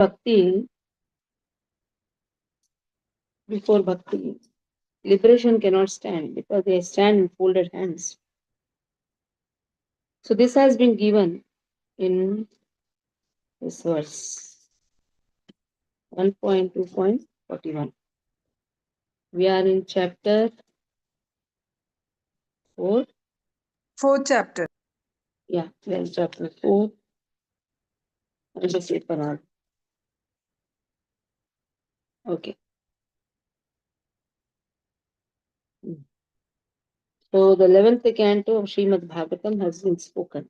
Bhakti, before Bhakti, liberation cannot stand because they stand in folded hands. So this has been given in this verse 1.2.41. We are in chapter 4. Fourth chapter. Yeah, we are in chapter 4. I'll just say Parag. Okay. So the 11th canto of Srimad Bhagavatam has been spoken.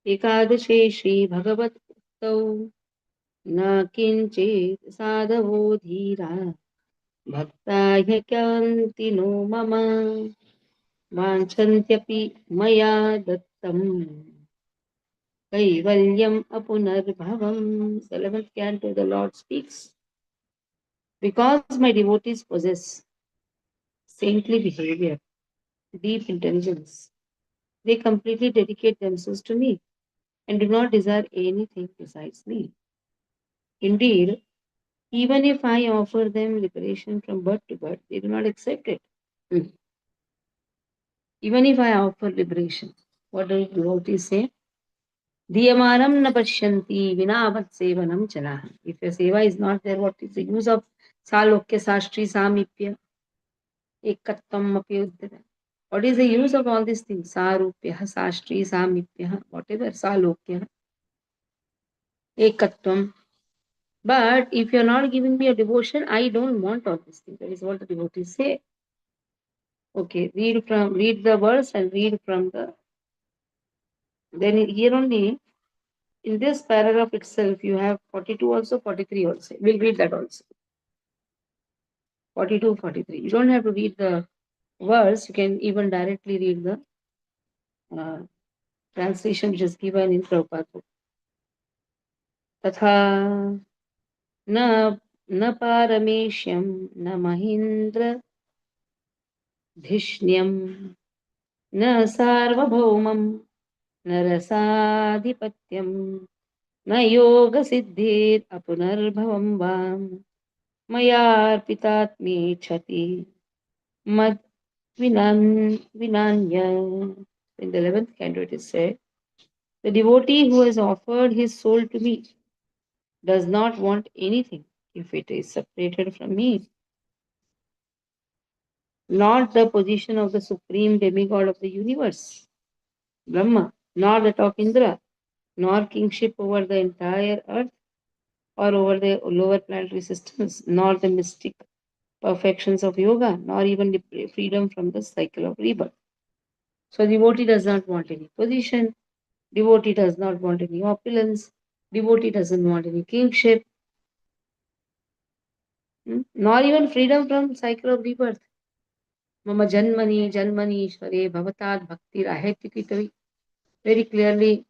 एकादशे श्रीभगवत्तौ न किञ्चित् साधवो धीरा भक्ता ह्यक्यन्ति no मम वाञ्छन्त्यपि मया दत्तम् कैवल्यम् अपुनर्भवम्. The 11th canto, the Lord speaks. Because my devotees possess saintly behavior, deep intelligence, they completely dedicate themselves to me and do not desire anything besides me. Indeed, even if I offer them liberation from birth to birth, they do not accept it. Even if I offer liberation, what do devotees say? Diyamaram na pashyanti vinavat sevanam chalaha. If your seva is not there, what is the use of salokya Shastri samipya ekatvam api uddhara? What is the use of all these things? Sarupya, Shastri, samipya, whatever, salokya, ekatvam. But if you're not giving me a devotion, I don't want all these things. That is what the devotees say. Okay, read the verse and read from the. Then here only in this paragraph itself you have 42 also, 43 also. We'll read that also. 42, 43. You don't have to read the verse. You can even directly read the translation which is given in Prabhupada book. तथा न न पारमेश्यम न महेन्द्र धिष्ण्यम न सार्वभौमम न रसाधिपत्यम न योग सिद्धिर अपुनर्भवम वाम मयार्पितात्मेच्छति मद vinanya. In the 11th canto it is said, the devotee who has offered his soul to me does not want anything if it is separated from me. Not the position of the supreme demigod of the universe, Brahma, nor that of Indra, nor kingship over the entire earth or over the lower planetary systems, nor the mystic perfections of yoga, nor even the freedom from the cycle of rebirth. So, devotee does not want any position, devotee does not want any opulence, devotee doesn't want any kingship, nor even freedom from cycle of rebirth. Mama Janmani, Janmani, Ishware, Bhavatad, Bhakti, Rahetyukitavi. Very clearly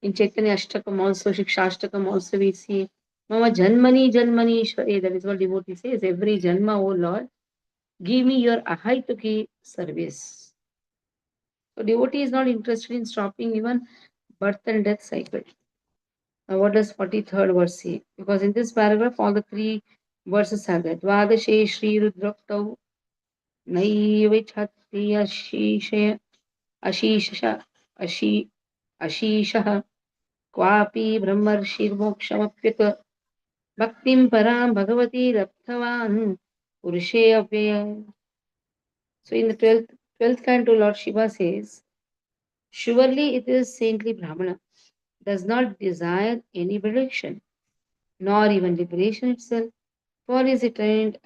in Chaitanya Ashtakam also, Shikshashtakam also we see Mama Janmani, Janmani, Ishware. That is what devotee says. Every Janma, O Lord, give me your Ahaituki service. So devotee is not interested in stopping even birth and death cycle. Now what does 43rd verse say? Because in this paragraph, all the three verses are there. Dvadashe Shri Rudraktau Naivichhati Ashisha Ashisha Ashi Ashishah Kwapi Brahmarshirmokshamappyat Bhaktim Param Bhagavati Rapthavan Purushe Avyaya. So in the 12th canto, Lord Shiva says, surely it is saintly Brahmana, does not desire any benediction, nor even liberation itself, for he is attained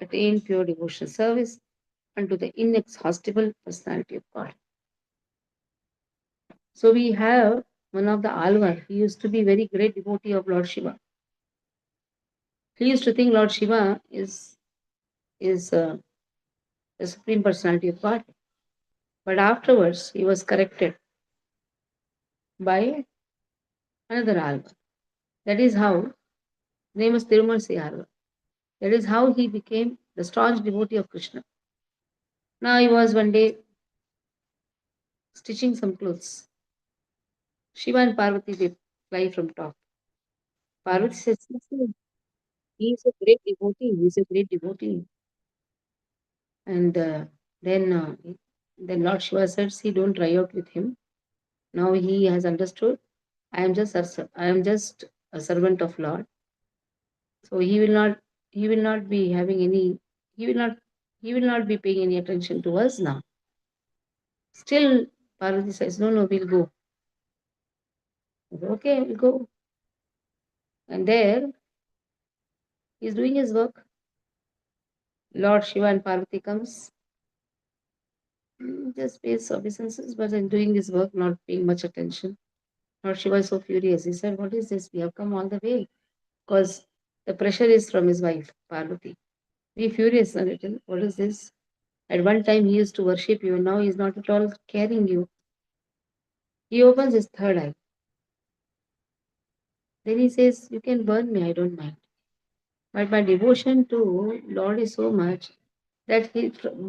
pure devotional service unto the inexhaustible personality of God. So we have one of the Alvar. He used to be very great devotee of Lord Shiva. He used to think Lord Shiva is the supreme personality of God. But afterwards, he was corrected by another Alvar. That is how, name is Tirumalsi Alvar. That is how he became the staunch devotee of Krishna. Now he was one day stitching some clothes. Shiva and Parvati, they fly from top. Parvati says, "Sister, he is a great devotee. He is a great devotee." And then, uh, then Lord Shiva says, "See, don't try out with him. Now he has understood. I am just a servant of Lord. So he will not be having any, he will not, he will not be paying any attention to us now." Still, Parvati says, "No, no, we'll go." I said, "Okay, we'll go." And there, he's doing his work. Lord Shiva and Parvati comes, just pays obeisances, but in doing his work, not paying much attention. Lord Shiva is so furious. He said, "What is this? We have come all the way." Because the pressure is from his wife, Parvati. Be furious a little. What is this? At one time he used to worship you, now he's not at all caring you. He opens his third eye. Then he says, "You can burn me, I don't mind. But my devotion to Lord is so much that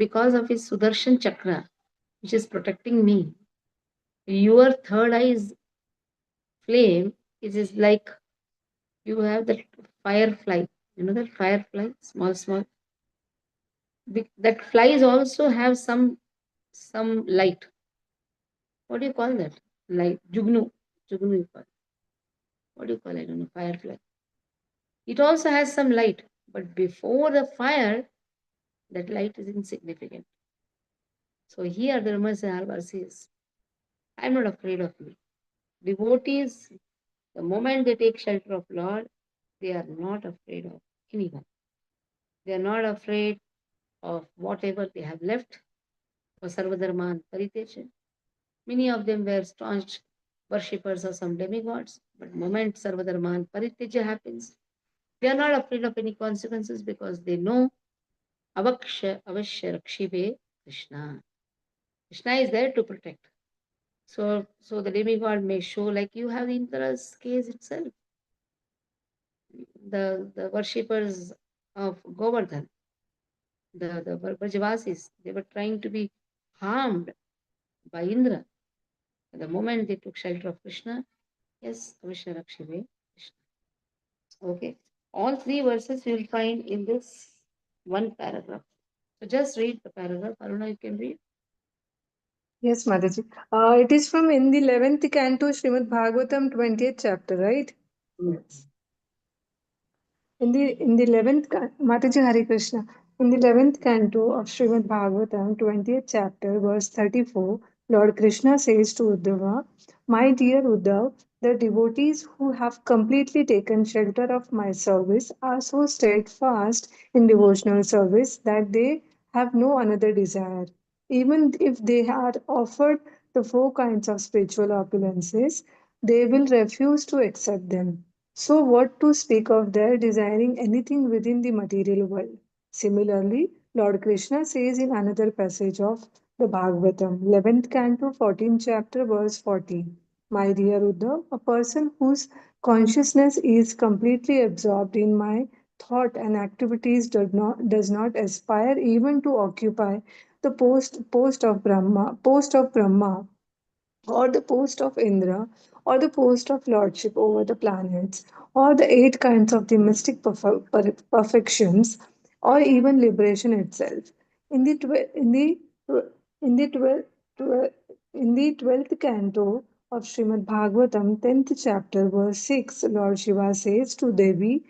because of his Sudarshan Chakra, which is protecting me, your third eye's flame is like you have that firefly. You know that firefly, small, small. That flies also have some light. What do you call that? Light, jugnu. Jugnu you call. What do you call it? I don't know. Firefly. It also has some light, but before the fire, that light is insignificant. So here the Ramasana says, "I'm not afraid of you." Devotees, the moment they take shelter of Lord, they are not afraid of anyone. They are not afraid of whatever they have left for Sarvadharman Pariteja. Many of them were staunch worshippers of some demigods, but the moment Sarvadharman Pariteja happens, they are not afraid of any consequences because they know Avaksha Avashya Rakshive Krishna. Krishna is there to protect. So the demigod may show like you have Indra's case itself. The worshippers of Govardhan, the Brajavasis, they were trying to be harmed by Indra. At the moment they took shelter of Krishna, yes, Avashya Rakshive Krishna. Okay. All three verses you will find in this one paragraph. So just read the paragraph. Aruna, you can read. Yes, Mataji. It is from in the 11th canto, Srimad Bhagavatam, 20th chapter, right? Yes. In the 11th, Mataji Hare Krishna. In the 11th canto of Srimad Bhagavatam, 20th chapter, verse 34, Lord Krishna says to Uddhava, "My dear Uddhav, the devotees who have completely taken shelter of my service are so steadfast in devotional service that they have no another desire. Even if they are offered the four kinds of spiritual opulences, they will refuse to accept them. So, what to speak of their desiring anything within the material world? Similarly, Lord Krishna says in another passage of the Bhagavatam, 11th canto, 14th chapter, verse 40. My dear Uddhav, a person whose consciousness is completely absorbed in my thought and activities does not aspire even to occupy the post of Brahma or the post of Indra, or the post of lordship over the planets, or the eight kinds of the mystic perfections, or even liberation itself. In the twe- in the twelfth in the 12th canto of Srimad Bhagavatam, 10th chapter, verse 6, Lord Shiva says to Devi,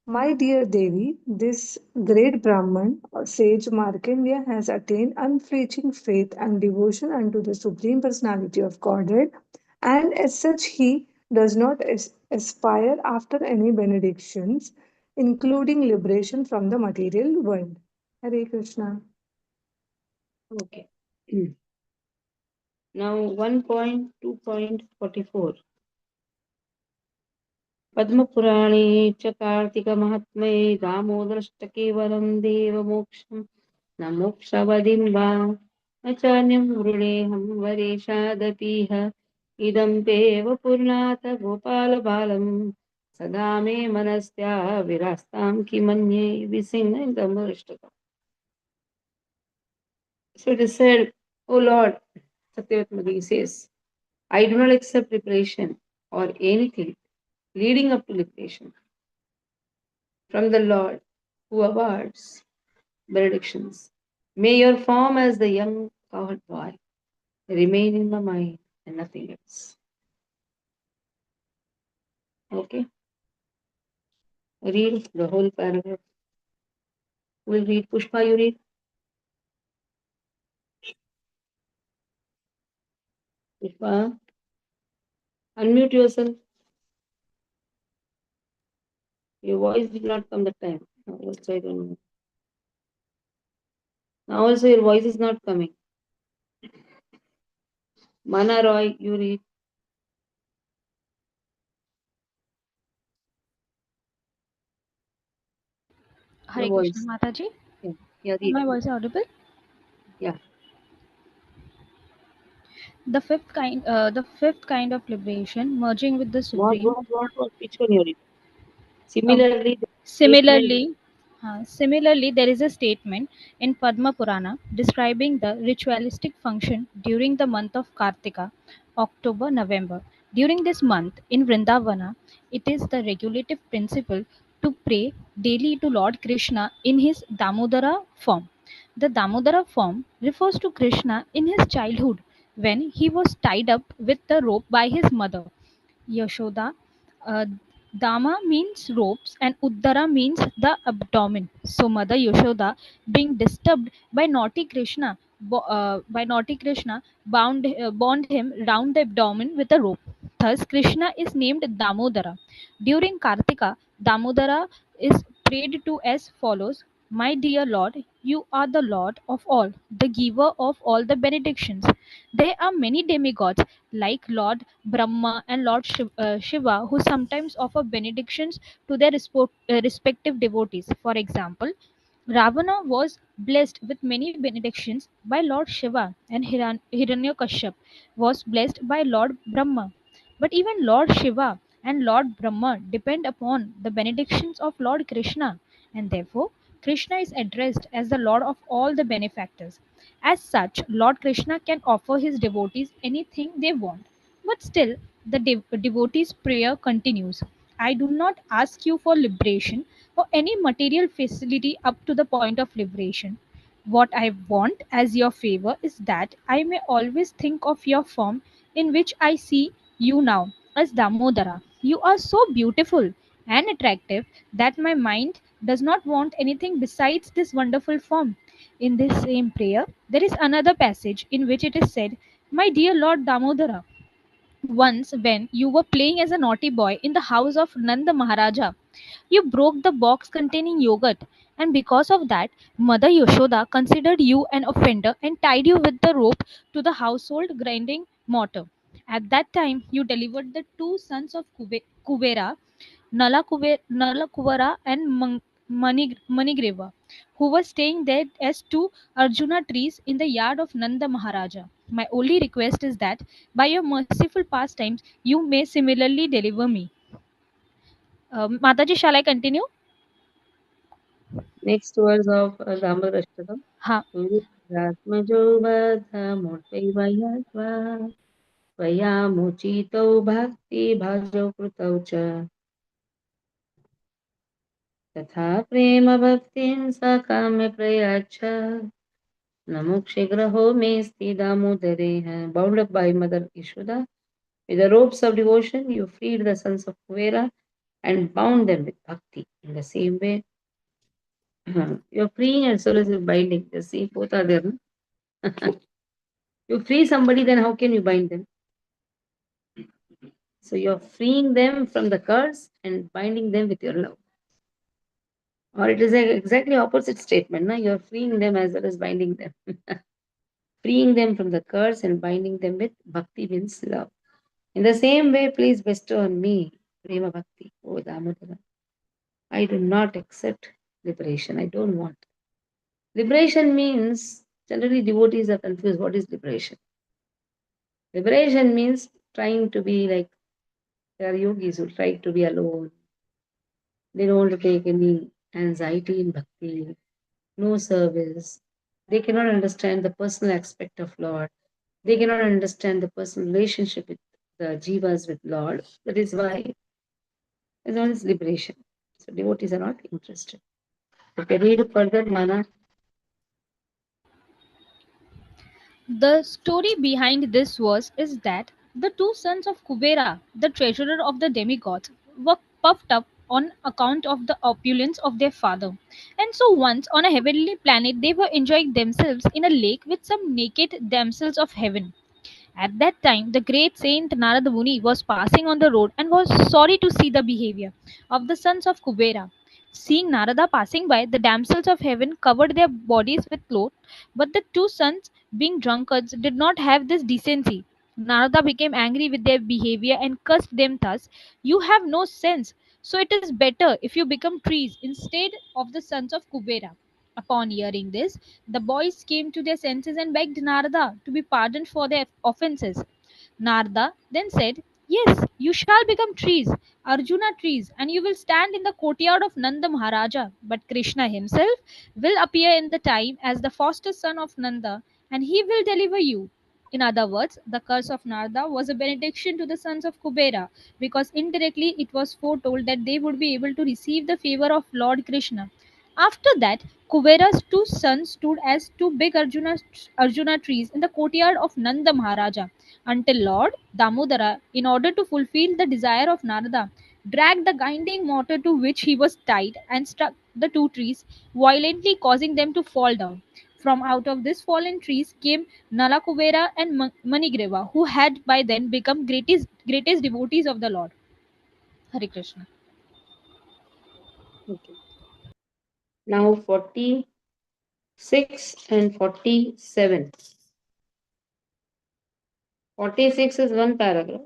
my dear Devi, this great Brahman, or sage Markandeya, has attained unflinching faith and devotion unto the Supreme Personality of Godhead, and as such, he does not aspire after any benedictions, including liberation from the material world. Hare Krishna. Okay. Now 1.2.44. पद्मपुराणे च कार्तिकमाहात्म्ये दामोदरष्टकेवलं देवमोक्षं न मोक्षवदिं वा न चान्यं वृणेऽहं वरेशादपीह इदं तेव पूर्णात् गोपालबालं सदा मे मनस्त्या विरास्तां किमन्ये विसिंहदमृष्टकम्. So it is said, "O Lord," Satyavati says, "I do not accept preparation. or anything leading up to liberation from the Lord who awards benedictions. May your form as the young cowherd boy remain in my mind and nothing else. Okay? Read the whole paragraph. We'll read. Pushpa, you read. Pushpa, unmute yourself. Your voice did not come that time. Also, I don't know. Now also your voice is not coming. Mana Roy, you read your Hare Krishna, voice. Mataji. Yeah, yeah, Am read. I voice audible? Yeah. The fifth kind of liberation, merging with the Supreme. What? Which one you read? Uh, Similarly, the statement. similarly, there is a statement in Padma Purana describing the ritualistic function during the month of Kartika, October November. During this month in Vrindavana, it is the regulative principle to pray daily to Lord Krishna in his Damodara form. The Damodara form refers to Krishna in his childhood when he was tied up with the rope by his mother, Yashoda. Uh, Dama means ropes and Uddara means the abdomen. So Mother Yashoda, being disturbed by naughty Krishna, bound him round the abdomen with a rope. Thus Krishna is named Damodara. During Kartika, Damodara is prayed to as follows: My dear Lord, you are the Lord of all, the giver of all the benedictions. There are many demigods like Lord Brahma and Lord Shiva who sometimes offer benedictions to their respective devotees. For example, Ravana was blessed with many benedictions by Lord Shiva, and Hiranyakashyap was blessed by Lord Brahma. But even Lord Shiva and Lord Brahma depend upon the benedictions of Lord Krishna, and therefore Krishna is addressed as the Lord of all the benefactors. As such, Lord Krishna can offer his devotees anything they want. But still, the devotee's prayer continues: I do not ask you for liberation or any material facility up to the point of liberation. What I want as your favor is that I may always think of your form in which I see you now as Damodara. You are so beautiful and attractive that my mind does not want anything besides this wonderful form. In this same prayer, there is another passage in which it is said, My dear Lord Damodara, once when you were playing as a naughty boy in the house of Nanda Maharaja, you broke the box containing yogurt, and because of that, Mother Yashoda considered you an offender and tied you with the rope to the household grinding mortar. At that time, you delivered the two sons of Kuvera, Nala Kuvara and Manigreva, who were staying there as two Arjuna trees in the yard of Nanda Maharaja. My only request is that, by your merciful pastimes, you may similarly deliver me. Mataji, shall I continue? Next words of Damodar Ashtakam. Ha. Ratmajo Badha Murti Vayatva Vayamuchito Bhakti Bhajo Krutau Cha Tatha Prema Bhaktin Sakame Prayacha Namukshigraho Mesti Damodare hai. Bound up by Mother Yashoda, with the ropes of devotion, you freed the sons of Kuvera and bound them with bhakti. In the same way, you're freeing as well as you're binding. The same, both are there. No? You free somebody, then how can you bind them? So you're freeing them from the curse and binding them with your love. Or it is a exactly opposite statement. No? You're freeing them as well as binding them. Freeing them from the curse and binding them with bhakti means love. In the same way, please bestow on me prema bhakti, O Damodara. I do not accept liberation. I don't want. Liberation means, generally devotees are confused. What is liberation? Liberation means trying to be like, there are yogis who try to be alone. They don't want to take any anxiety in bhakti, no service. They cannot understand the personal aspect of Lord. They cannot understand the personal relationship with the jivas with Lord. That is why it's not his liberation. So devotees are not interested. If you read further, Mana, The story behind this verse is that the two sons of Kubera, the treasurer of the demigods, were puffed up on account of the opulence of their father. And so once on a heavenly planet they were enjoying themselves in a lake with some naked damsels of heaven. At that time, the great saint Narada Muni was passing on the road and was sorry to see the behavior of the sons of Kubera. Seeing Narada passing by, the damsels of heaven covered their bodies with cloth, but the two sons, being drunkards, did not have this decency. Narada became angry with their behavior and cursed them thus: "You have no sense, so it is better if you become trees instead of the sons of Kubera." Upon hearing this, the boys came to their senses and begged Narada to be pardoned for their offenses. Narada then said, "Yes, you shall become trees, Arjuna trees, and you will stand in the courtyard of Nanda Maharaja. But Krishna himself will appear in the time as the foster son of Nanda, and he will deliver you." In other words, the curse of Narada was a benediction to the sons of Kubera, because indirectly it was foretold that they would be able to receive the favor of Lord Krishna. After that, Kubera's two sons stood as two big Arjuna trees in the courtyard of Nanda Maharaja until Lord Damodara, in order to fulfill the desire of Narada, dragged the guiding mortar to which he was tied and struck the two trees, violently causing them to fall down. From out of these fallen trees came Nalakubera and Manigreva, who had by then become greatest devotees of the Lord. Hare Krishna. okay. Now 46 and 47. 46 is one paragraph.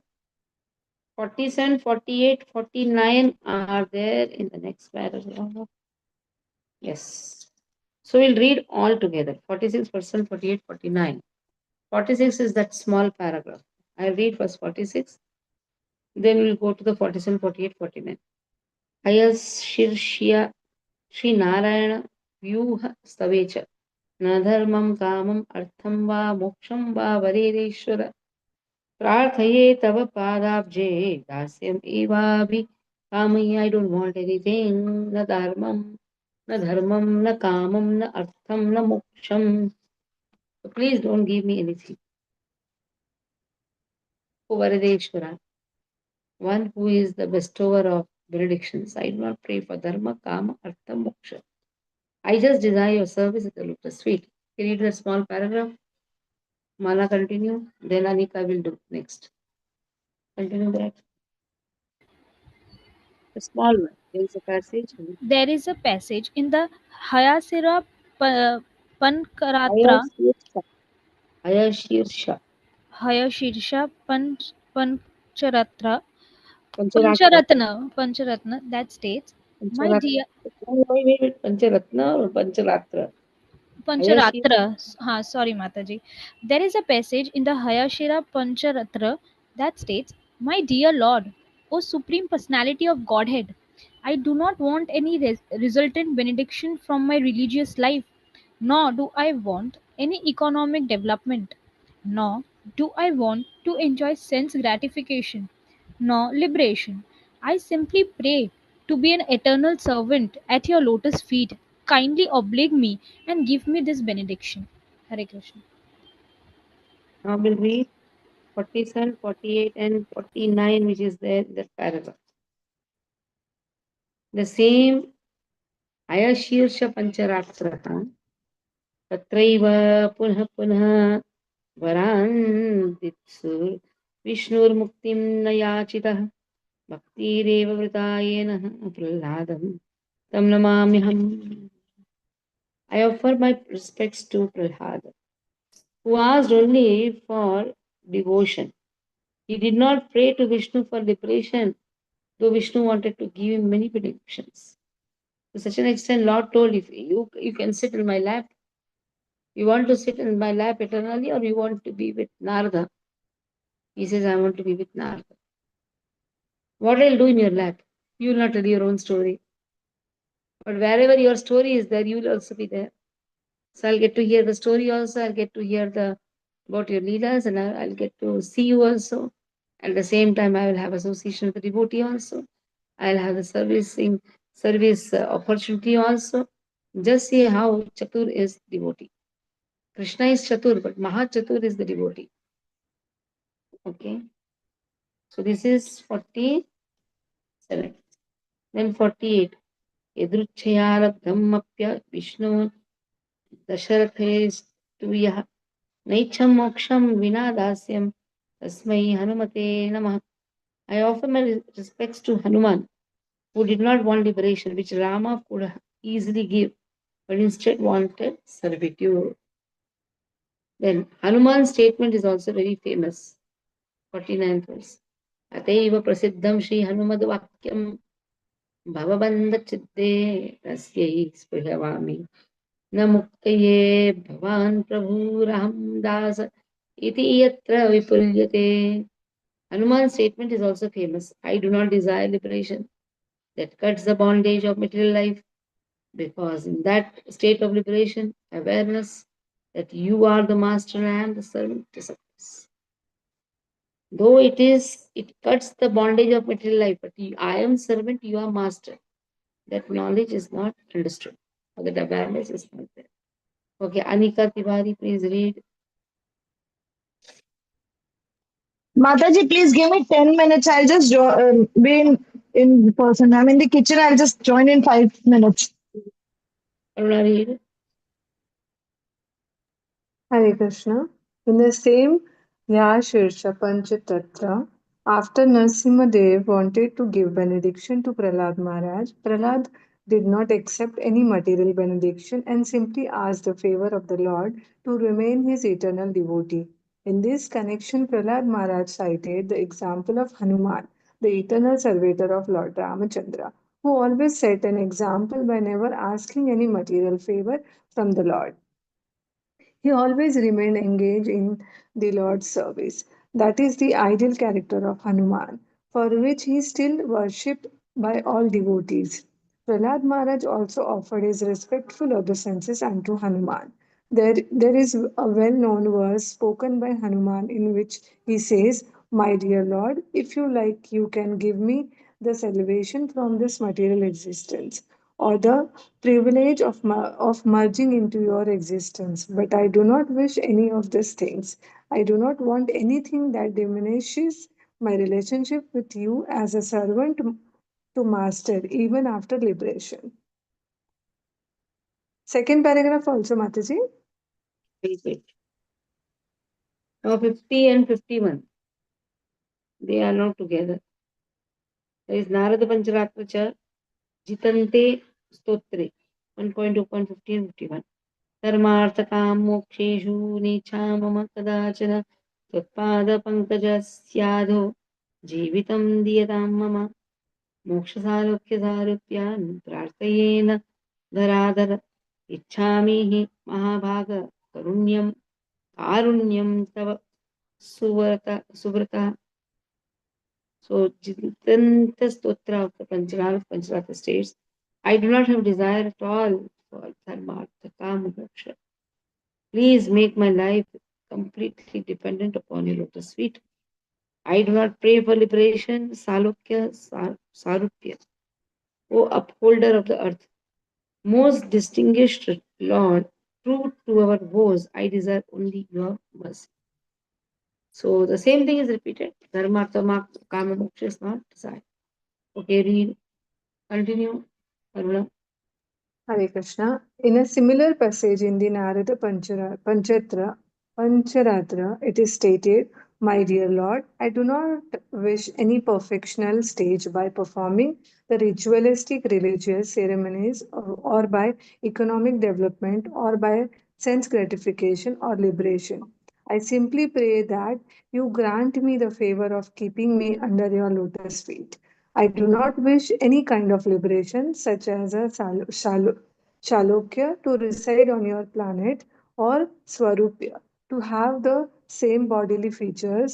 47, 48, 49 are there in the next paragraph. Yes. So we'll read all together 46%, 48, 49. 46 is that small paragraph. I'll read first 46, then we'll go to the 47, 48, 49. Ayashirshya Sri Narayana Vyuha Stavecha न धर्मं कामम् अर्थं वा मोक्षं वा वरेरेश्वर प्रार्थये तव पादाब्जे दास्यम् एवाभि कामयि I don't want anything न धर्मं न कामं न अर्थं न मोक्षं. So please don't give me anything. O Varadeshwara, one who is the bestower of benedictions, I do not pray for dharma, kama, artha, moksha. I just desire your service at the lotus feet. Can you read that small paragraph? Mala continue. Then Anika will do next. Continue that. The small one. There is a passage. There is a passage in the Hayasira Pankaratra, Ayashirsha. Ayashirsha. Hayashirsha Pancharatra, Pancharatna. Pancharatna, that states, "My Pancharatna. dear Wait. Pancharatna or Pancharatra? Ayashir. Pancharatra, sorry Mataji. There is a passage in the Hayashira Pancharatra that states, "My dear Lord, O Supreme Personality of Godhead, I do not want any resultant benediction from my religious life, nor do I want any economic development, nor do I want to enjoy sense gratification, nor liberation. I simply pray to be an eternal servant at your lotus feet. Kindly oblige me and give me this benediction." Hare Krishna. Now we'll read 47, 48, and 49, which is there in that paragraph. The same Ayashirsha Pancharatraha तत्रैव पुनः पुनः वरान् दित्सु विष्णुर्मुक्तिं न याचितः भक्तिरेव वृतायेन प्रह्लादं तं नमाम्यहम्. I offer my respects to Prahlada, who asked only for devotion. He did not pray to Vishnu for liberation, though Vishnu wanted to give him many benedictions. To such an extent, Lord told, if you can sit in my lap, you want to sit in my lap eternally, or you want to be with Narada? He says, I want to be with Narada. What I'll do in your lap? You will not tell your own story. But wherever your story is there, you will also be there. So I'll get to hear the story also. I'll get to hear the about your leaders, and I'll get to see you also. At the same time, I will have association with the devotee also. I'll have the service opportunity also. Just see how Chatur is devotee. Krishna is Chatur, but Mahachatur is the devotee. Okay. So this is 47. Then 48. Yadruchayalabdhammapya Vishnu Dasharathe Naicham moksham vinadasyam tasmai Hanumate namah. I offer my respects to Hanuman, who did not want liberation, which Rama could easily give, but instead wanted servitude. Then Hanuman's statement is also very famous. 49th verse. Ateiva prasiddham Shri Hanumad Vakyam Bhavabandha Chitte Tasyai Sprihavami न मुक्तये भवान् प्रभुरहं दास इति यत्र विपुल्यते. Hanuman's statement is also famous. I do not desire liberation that cuts the bondage of material life, because in that state of liberation, awareness that you are the master and I am the servant disappears. Though it cuts the bondage of material life, but I am servant, you are master. That knowledge is not understood, or that awareness is not there. Okay, Anika Tiwari, please read. Mataji, please give me 10 minutes. I'll just be in person. I'm in the kitchen. I'll just join in 5 minutes. Aruna, read. Hare Krishna. In the same Shirsha Panchatattva, after Narasimhadev wanted to give benediction to Prahlad Maharaj, Prahlad did not accept any material benediction and simply asked the favor of the Lord to remain his eternal devotee. In this connection, Prahlad Maharaj cited the example of Hanuman, the eternal servitor of Lord Ramachandra, who always set an example by never asking any material favor from the Lord. He always remained engaged in the Lord's service. That is the ideal character of Hanuman, for which he is still worshipped by all devotees. Prahlad Maharaj also offered his respectful obeisances unto Hanuman. There is a well known verse spoken by Hanuman in which he says, "My dear Lord, if you like, you can give me the salvation from this material existence, or the privilege of merging into your existence. But I do not wish any of these things. I do not want anything that diminishes my relationship with you as a servant to master, even after liberation." Second paragraph also, Mataji. Wait. Now 50 and 51. They are not together. There is Narada Pancharatra Cha Jitante Stotre 1.2.50 and 51. Dharmarthakam moksheshu necha mama kadachana Tatpada pankaja syadho Jivitam diyatam mama Mokshasalokya sarupyan Prarthayena dharadhara Ichhami hi mahabhaga Karunyam tava suvrata. So Jitanta Stotra of the Pancharatra states, I do not have desire at all for dharma, kama, moksha. Please make my life completely dependent upon your lotus feet. I do not pray for liberation, salokya, sarupya. O upholder of the earth, most distinguished Lord, true to our woes, I desire only your mercy. So the same thing is repeated. Dharma, artha, kama, moksha is not desire. Okay, read. Continue. Aruna. Hare Krishna. In a similar passage in the Narada Pancharatra, it is stated, "My dear Lord, I do not wish any perfectional stage by performing the ritualistic religious ceremonies or by economic development or by sense gratification or liberation. I simply pray that you grant me the favor of keeping me under your lotus feet. I do not wish any kind of liberation, such as a Shalokya, to reside on your planet, or Swarupya, to have the same bodily feature,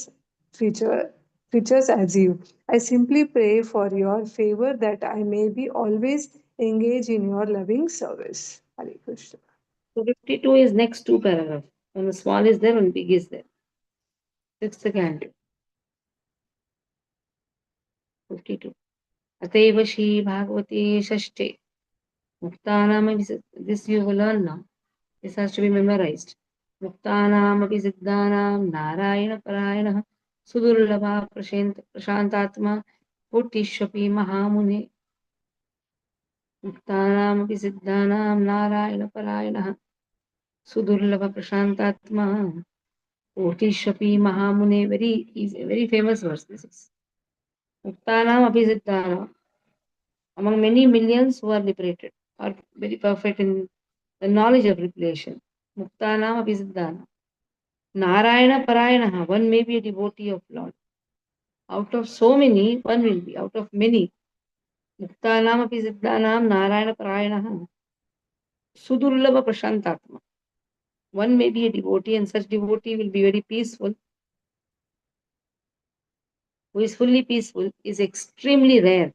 features as you. I simply pray for your favor that I may be always engaged in your loving service." Hare Krishna. So 52 is next two paragraph. When the small is there, when big is there. Sixth canto. 52. Ateva Shri Bhagavati Shashti. Muktanam, this you will learn now. This has to be memorized. Muktanam api siddhanam narayana parayana sudurlabha prashantatma kotishvapi mahamune. Muktanam api siddhanam narayana parayana sudurlabha prashantatma kotishvapi mahamune. Very easy, very famous verse this is. Muktanam api siddhanam. Among many millions who are liberated, are very perfect in the knowledge of liberation. Muktanam api siddhanam. Narayana Parayana, one may be a devotee of Lord. Out of so many, one will be. Out of many, Muktanam api siddhanam Narayana Parayana, Sudurlabha Prashantatma. One may be a devotee, and such devotee will be very peaceful. Who is fully peaceful is extremely rare.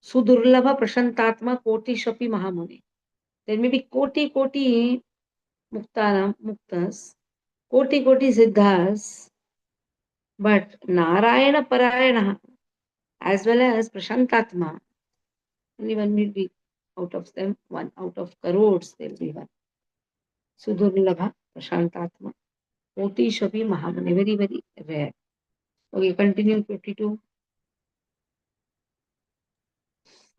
Sudurlabha Prashantatma Koti Shapi Mahamuni. There may be Koti Muktanam, Muktas, Koti Siddhas, but Narayana Parayana as well as Prashantatma, only one will be out of them, one out of crores there will be one. Sudurlabha Prashantatma. Koti Shapi Mahamuni, very, very rare. Okay, continue 52.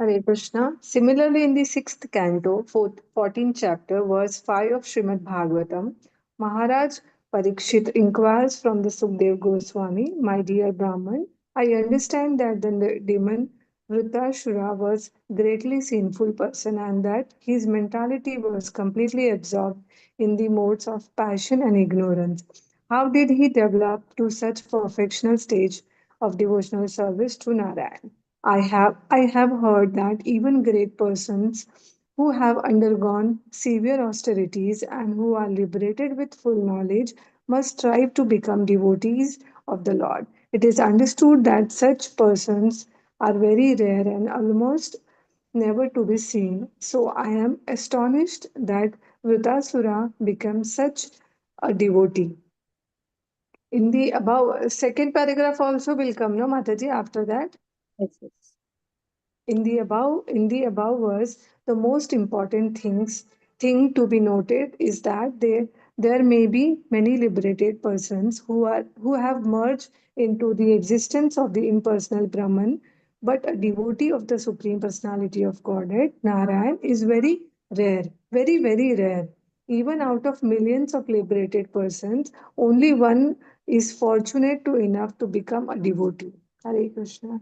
Hare Krishna. Similarly, in the sixth canto, 14th chapter, verse 5 of Srimad Bhagavatam, Maharaj Parikshit inquires from the Sukdev Goswami, my dear Brahman, I understand that the demon Vritrashura was greatly sinful person and that his mentality was completely absorbed in the modes of passion and ignorance. How did he develop to such perfectional stage of devotional service to Narayan? I have heard that even great persons who have undergone severe austerities and who are liberated with full knowledge must strive to become devotees of the Lord. It is understood that such persons are very rare and almost never to be seen. So I am astonished that Vritasura becomes such a devotee. In the above second paragraph also will come, no Mataji, after that? Yes, yes. In the above verse, the most important thing to be noted is that there may be many liberated persons who have merged into the existence of the impersonal Brahman, but a devotee of the Supreme Personality of Godhead, Narayan, is very rare, very, very rare. Even out of millions of liberated persons, only one is fortunate to enough to become a devotee. Hare Krishna.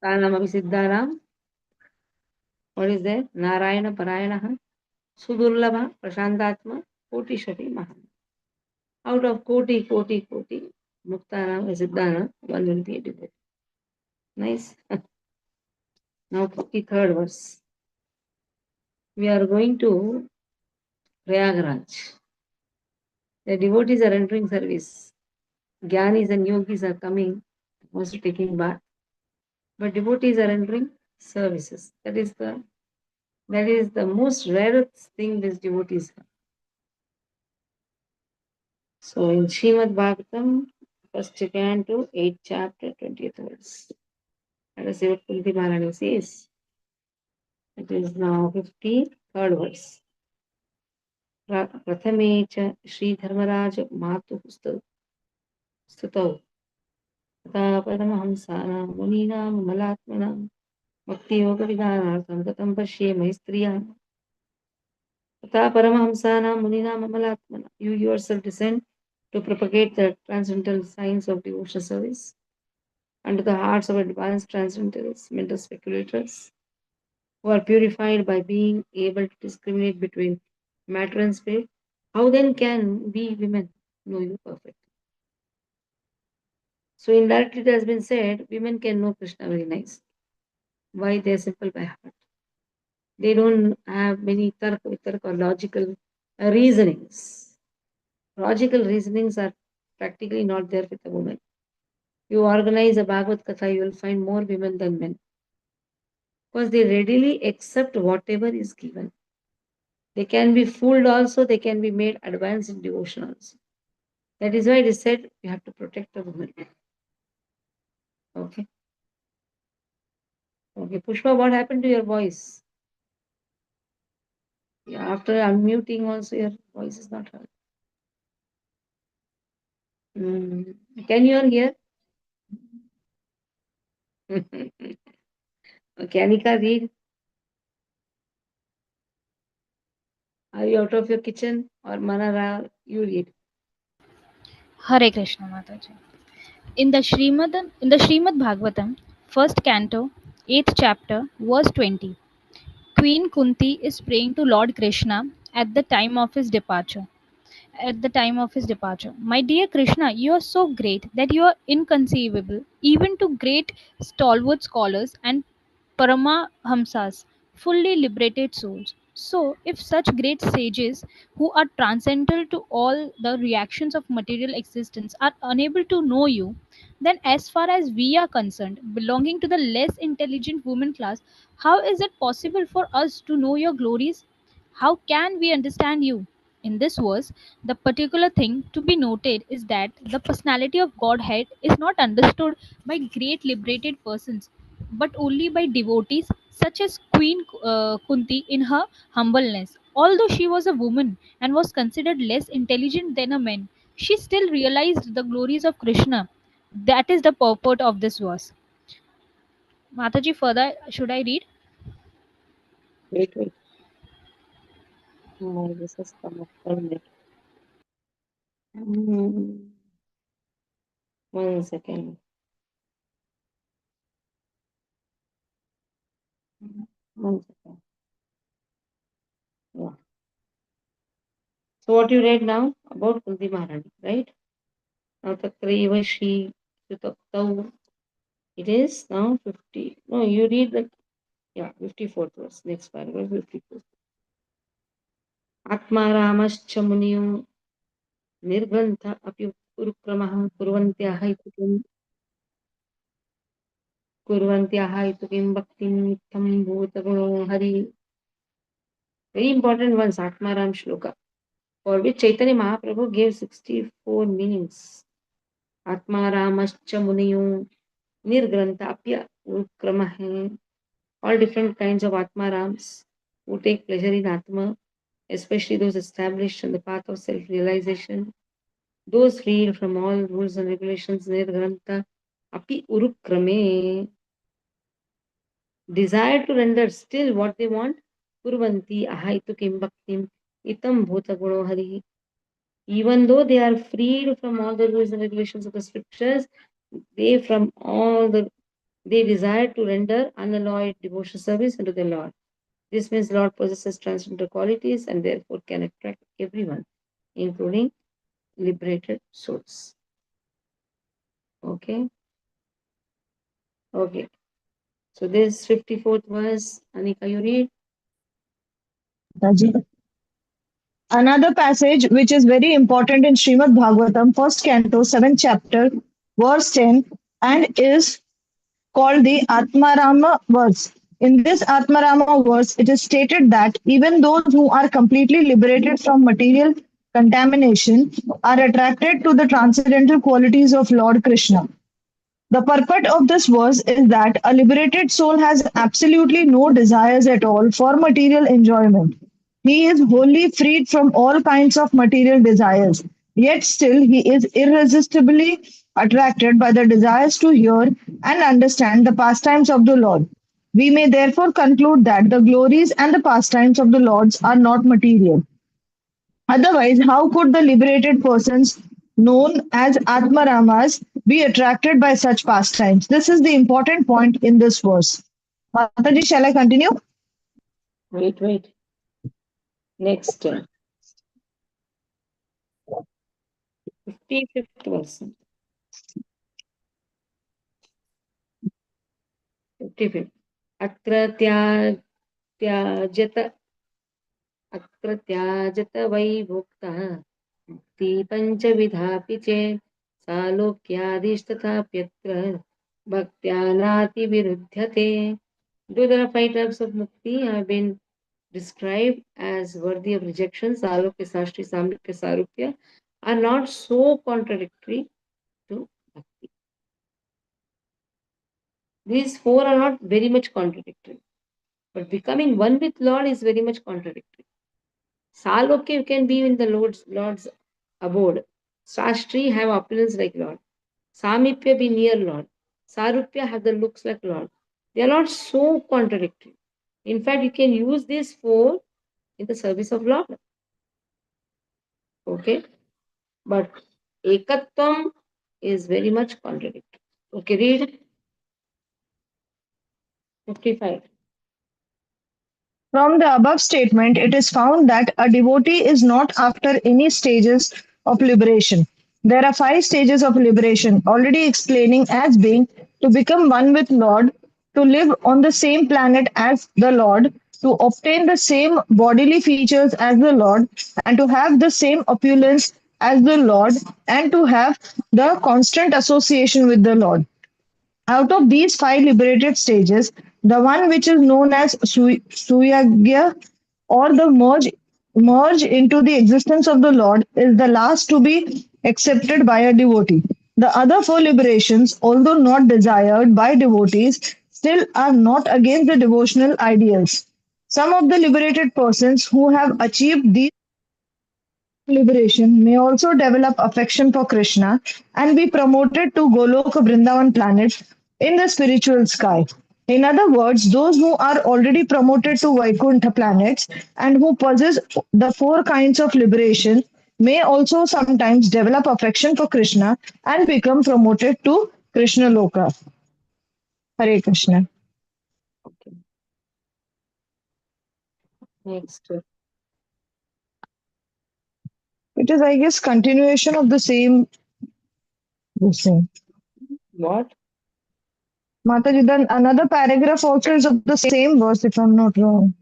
Muktanam api siddhanam. What is there? Narayana Parayana, Sudurlabha Prashantatma, Koti Shapi Mahamuni. Out of Koti, Muktanam is siddhana, one will be a devotee. Nice. Now 53rd verse. We are going to Prayagraj. The devotees are entering service. Gyanis and yogis are coming, also taking bath. But devotees are entering services. That is the most rarest thing these devotees have. So in Srimad Bhagavatam, first canto, 8th chapter, 20th verse. Let us see what Kunti Maharani says. It is now 53rd verse. प्रथमे च श्रीधर्मराज मातुः स्तुतौ तथा परमहंसानां मुनीनां मलात्मनां भक्तियोगविधानार्थं गतं पश्ये मैस्त्रियाः तथा परमहंसानां मुनीनां मलात्मनां. You yourself descend to propagate the transcendental science of devotional service under the hearts of advanced transcendentalists, mental speculators, who are purified by being able to discriminate between matter and spirit. How then can we women know you perfectly? So indirectly it has been said, women can know Krishna very nice. Why? They are simple by heart. They don't have many tarka or logical reasonings. Logical reasonings are practically not there with a woman. You organize a Bhagavad Katha, you will find more women than men. Because they readily accept whatever is given. They can be fooled also, they can be made advanced in devotion also. That is why it is said you have to protect a woman. Okay. Okay, Pushpa, what happened to your voice? Yeah, after unmuting also your voice is not heard. Can you all hear? Okay, Anika, read. Are you out of your kitchen or Manara? You read. Hare Krishna Mataji. In the Srimad Bhagavatam, first canto, 8th chapter, verse 20, Queen Kunti is praying to Lord Krishna at the time of his departure. My dear Krishna, you are so great that you are inconceivable, even to great stalwart scholars and Paramahamsas, fully liberated souls. So, if such great sages who are transcendental to all the reactions of material existence are unable to know you, then, as far as we are concerned, belonging to the less intelligent woman class, how is it possible for us to know your glories? How can we understand you? In this verse, the particular thing to be noted is that the personality of Godhead is not understood by great liberated persons, but only by devotees such as Queen Kunti in her humbleness. Although she was a woman and was considered less intelligent than a man, she still realized the glories of Krishna. That is the purport of this verse. Mataji, further, should I read? Wait. Oh, this has come up. 1 minute. 1 second. 1 second. Yeah. So what you read now about Kunti Maharani, right? Now Tatraiva Shri Sutaktau. It is now 50. No, you read the 54th verse. Next paragraph 54. Atma Ramascha Muniyo Nirgrantha Api Urukramaha Kurvantyaha Itukim Bhaktim Nityam Bhutaguno Hari. Very important ones, Atmaram Shloka, for which Chaitanya Mahaprabhu gave 64 meanings. Atmaramascha Muniyo Nirgrantapya Urukramaha. All different kinds of Atmarams who take pleasure in Atma, especially those established on the path of self-realization, those freed from all rules and regulations, Nirgranta Api Urukrame, desire to render still what they want, Kurvanti Ahaitu Kim Bhaktim Itam Bhuta Guno Hari. Even though they are freed from all the rules and regulations of the scriptures, they desire to render unalloyed devotional service unto the Lord. This means Lord possesses transcendental qualities and therefore can attract everyone, including liberated souls. Okay. So this 54th verse, Anika, you read. Mataji. Another passage which is very important in Srimad Bhagavatam, first canto, 7th chapter, verse 10, and is called the Atmarama verse. In this Atmarama verse, it is stated that even those who are completely liberated from material contamination are attracted to the transcendental qualities of Lord Krishna. The purport of this verse is that a liberated soul has absolutely no desires at all for material enjoyment. He is wholly freed from all kinds of material desires, yet still he is irresistibly attracted by the desires to hear and understand the pastimes of the Lord. We may therefore conclude that the glories and the pastimes of the Lords are not material. Otherwise, how could the liberated persons known as Atmaramas be attracted by such pastimes? This is the important point in this verse. Mataji, shall I continue? Wait. Next, 55th verse. 55th. Atra त्याजत अत्र त्याजत वै भोक्तः मुक्ति पञ्चविधापि चेत् सालोक्यादिस्तथाप्यत्र भक्त्या नातिविरुध्यते. Though there are 5 types of mukti have been described as worthy of rejection, Salokya, Shastri, Samlokya, Sarupya are not so contradictory to bhakti. These four are not very much contradictory. But becoming one with Lord is very much contradictory. Salokya, you can be in the Lord's abode. Shastri have opulence like Lord. Samipya be near Lord. Sarupya have the looks like Lord. They are not so contradictory. In fact, you can use these four in the service of Lord. Okay? But Ekatvam is very much contradictory. Okay, read 55. From the above statement, it is found that a devotee is not after any stages of liberation. There are five stages of liberation, already explaining as being to become one with Lord, to live on the same planet as the Lord, to obtain the same bodily features as the Lord, and to have the same opulence as the Lord, and to have the constant association with the Lord. Out of these five liberated stages, the one which is known as Suyagya or the merge into the existence of the Lord is the last to be accepted by a devotee. The other four liberations, although not desired by devotees, still are not against the devotional ideals. Some of the liberated persons who have achieved these liberation may also develop affection for Krishna and be promoted to Goloka Vrindavan planet in the spiritual sky. In other words, those who are already promoted to Vaikuntha planets and who possess the four kinds of liberation may also sometimes develop affection for Krishna and become promoted to Krishna Loka. Hare Krishna. Okay. Next. It is, I guess, continuation of the same. This thing. What? Mataji, then another paragraph also is of the same verse, if I'm not wrong.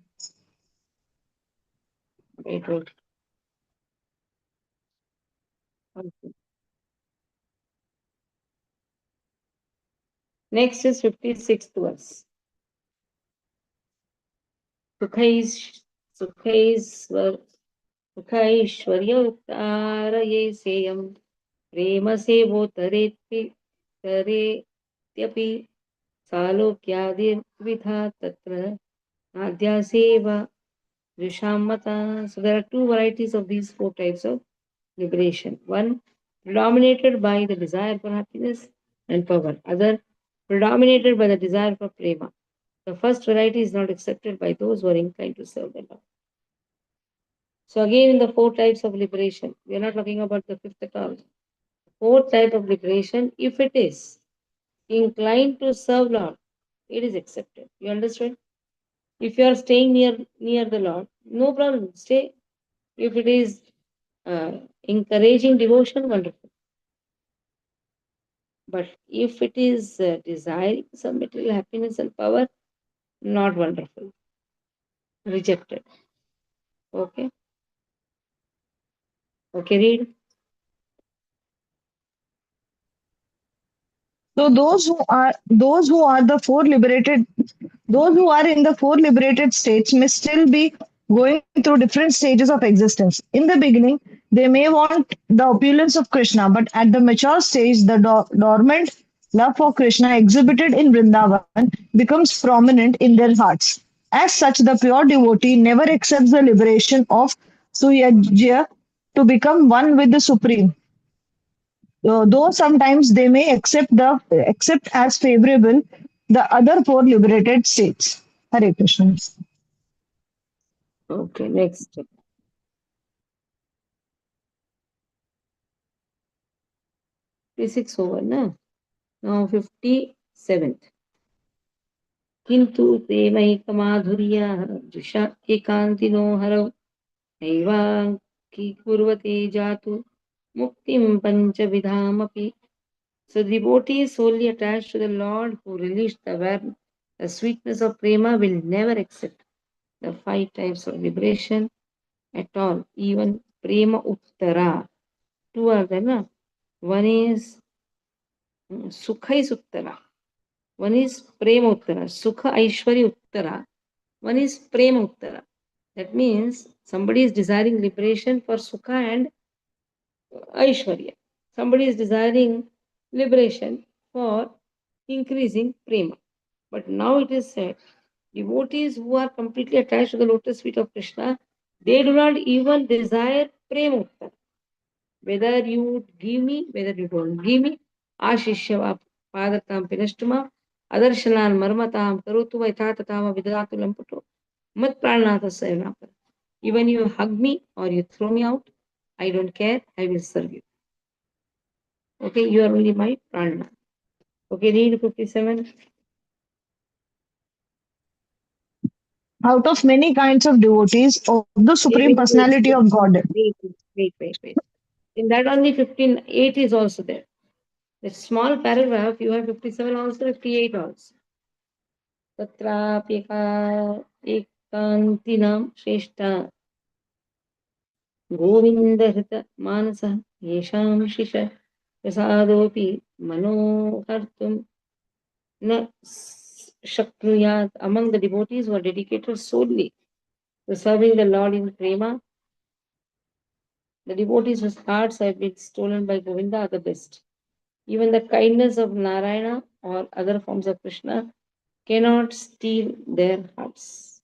Wait, wait. Okay. Next is 56th verse. सुखैः सुखैस्वर सुखैश्वर्योत्तारये सेयं प्रेमसेवोत्तरेत्यपि सालोक्यादिर्विधा तत्र नाद्यासेव Vishammata. So there are two varieties of these four types of liberation. One predominated by the desire for happiness and power. Other predominated by the desire for prema. The first variety is not accepted by those who are inclined to serve the Lord. So again, in the four types of liberation, we are not talking about the fifth at all. Fourth type of liberation, if it is inclined to serve Lord, it is accepted. You understand? If you are staying near the Lord, no problem. Stay. If it is encouraging devotion, wonderful. But if it is desiring some material happiness and power, not wonderful. Rejected. Okay. Okay, read. So those who are in the four liberated states may still be going through different stages of existence. In the beginning, they may want the opulence of Krishna, but at the mature stage, the dormant love for Krishna exhibited in Vrindavan becomes prominent in their hearts. As such, the pure devotee never accepts the liberation of Suyajya to become one with the Supreme, though sometimes they may accept as favorable the other four liberated states. Hare Krishna. Okay, next. 56 over, na? Now 57th. किन्तु प्रेमैकमाधुर्य जुषा एकान्तिनो हरौ नैवाङ्कीकुर्वते जातु muktim panchavidhamapi. So the devotee solely attached to the Lord who released the sweetness of prema will never accept the five types of liberation at all. Even prema uttara. Two are there, na? One is sukhai suttara. One is prema uttara. Sukha aishwarya uttara. One is prema uttara. That means somebody is desiring liberation for sukha and Aishwarya. Somebody is desiring liberation for increasing prema. But now it is said, devotees who are completely attached to the lotus feet of Krishna, they do not even desire premukta. Whether you give me, whether you don't give me, Ashishya Padatam Pinashtuma, Adarshanan Marmatam, Karutu Vaitatatama Vidatulam Puto, Mat Pranata Sayanaka. Even you hug me or you throw me out, I don't care, I will serve you. Okay, you are only my prana. Okay, read 57. Out of many kinds of devotees of the Supreme Wait, wait, wait, Personality wait, of Godhead. wait. In that only 15:8 is also there. The small paragraph, you have 57 also, 58 also. तत्राप्येका एकान्तिनां श्रेष्ठा गोविन्दहृतमानसः येषां शिश प्रसादोऽपि मनोहर्तुं न शक्नुयात्. Among the devotees who are dedicated solely to serving the Lord in prema, the devotees whose hearts have been stolen by Govinda are the best. Even the kindness of Narayana or other forms of Krishna cannot steal their hearts.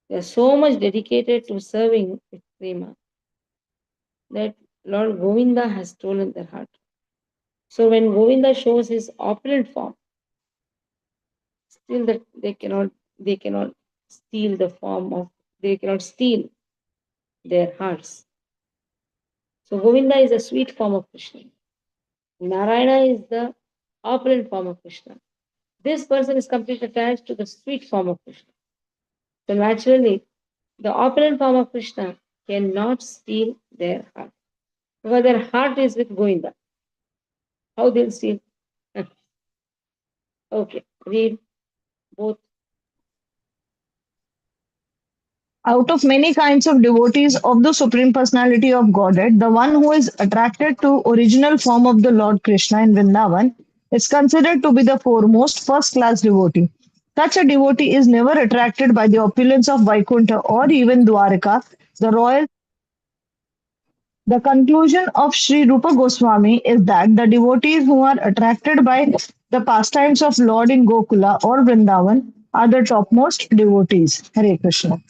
They are so much dedicated to serving with prema that Lord Govinda has stolen their heart. So when Govinda shows his opulent form, still that they cannot steal the form of they cannot steal their hearts. So Govinda is a sweet form of Krishna. Narayana is the opulent form of Krishna. This person is completely attached to the sweet form of Krishna. So naturally, the opulent form of Krishna cannot steal their heart. Because their heart is with Govinda. How they'll steal? Okay, read both. Out of many kinds of devotees of the Supreme Personality of Godhead, the one who is attracted to original form of the Lord Krishna in Vrindavan is considered to be the foremost first-class devotee. Such a devotee is never attracted by the opulence of Vaikuntha or even Dwaraka, the royal. The conclusion of Sri Rupa Goswami is that the devotees who are attracted by the pastimes of Lord in Gokula or Vrindavan are the topmost devotees. Hare Krishna.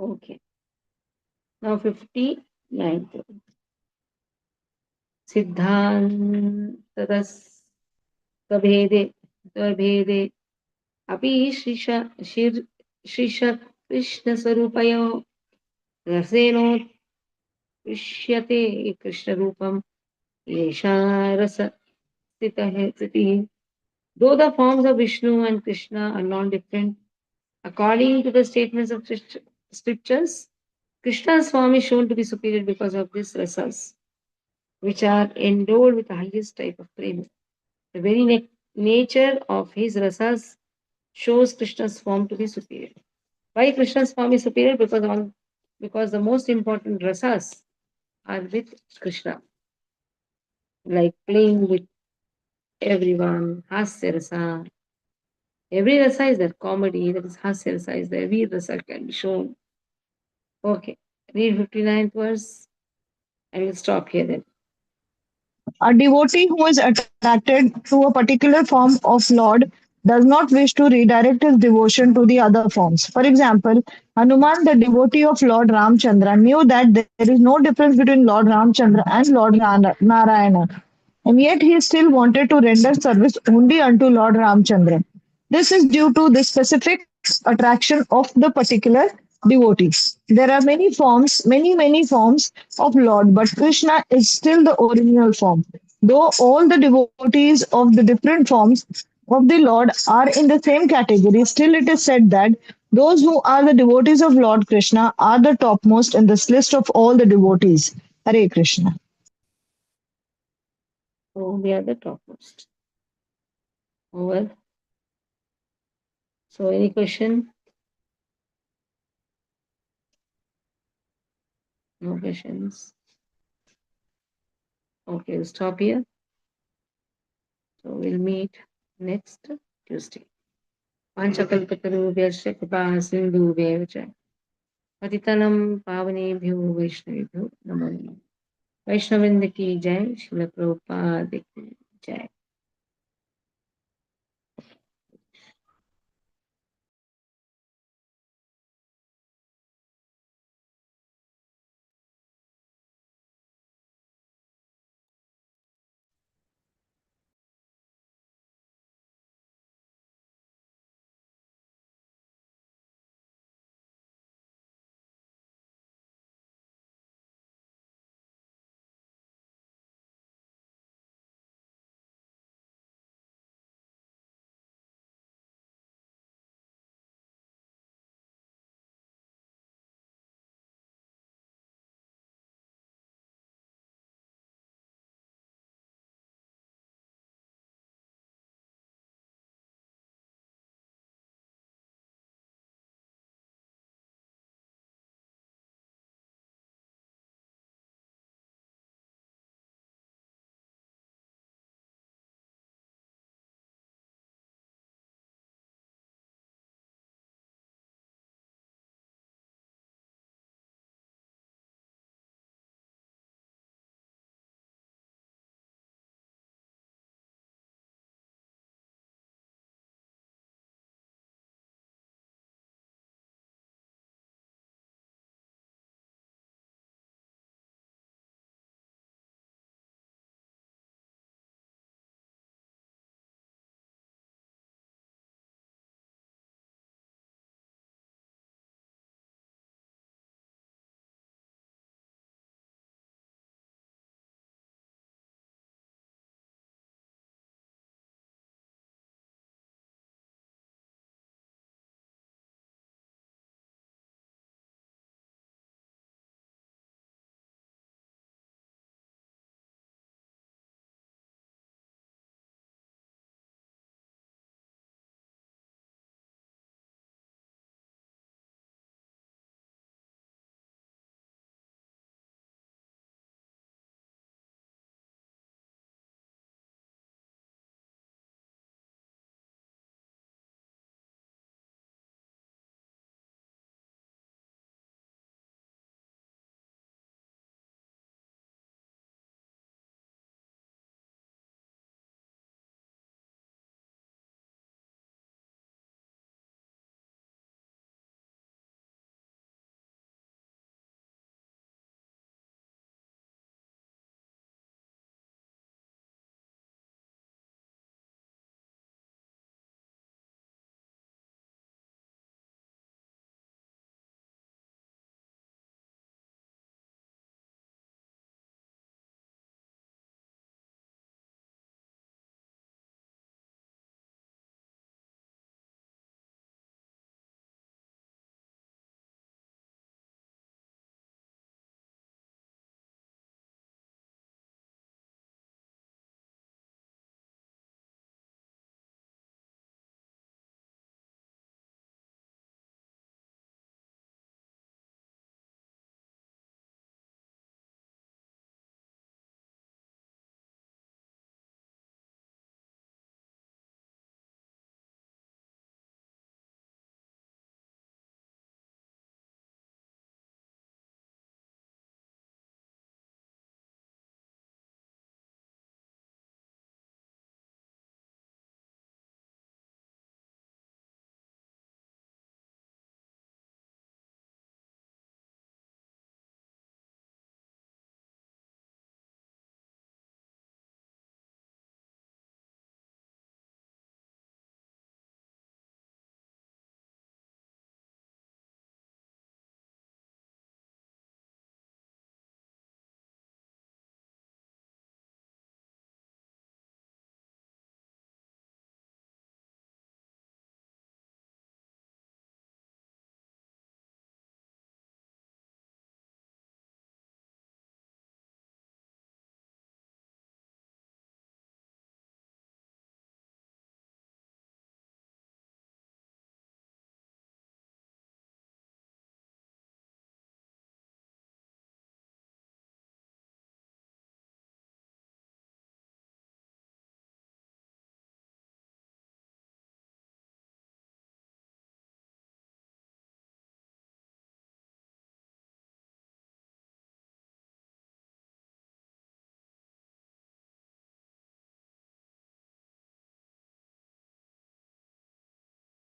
Okay. Now 59th. सिद्धान्ततस्त्वभेदे त्वभेदे अपि श्रीश कृष्णस्वरूपयो रसेनोत्पृश्यते कृष्णरूपम् एषा स्थितिः. Though the forms of Vishnu and Krishna are non-different, according to the statements of scriptures, Krishna's form is shown to be superior because of these rasas, which are endowed with the highest type of prema. The very nature of his rasas shows Krishna's form to be superior. Why Krishna's form is superior? Because the most important rasas are with Krishna, like playing with everyone, hasya rasa. Every rasa is there. Comedy, that is hasya rasa is there. Every rasa can be shown. Okay, read 59th verse. I will stop here then. A devotee who is attracted to a particular form of Lord does not wish to redirect his devotion to the other forms. For example, Hanuman, the devotee of Lord Ramchandra, knew that there is no difference between Lord Ramchandra and Lord Narayana, and yet he still wanted to render service only unto Lord Ramchandra. This is due to the specific attraction of the particular devotee. There are many forms of Lord, but Krishna is still the original form. Though all the devotees of the different forms of the Lord are in the same category, still it is said that those who are the devotees of Lord Krishna are the topmost in this list of all the devotees. Hare Krishna. So they are the topmost. Over. So any question? No questions. Okay, we'll stop here. So we'll meet next Tuesday. पाञ्चकल्पतरुभ्यश्च कृपा सिन्धुभ्येव च पतितनं पावनेभ्यो वैष्णवेभ्यो नमो नमः. वैष्णविंद की जय, श्रील प्रभुपाद की Jai.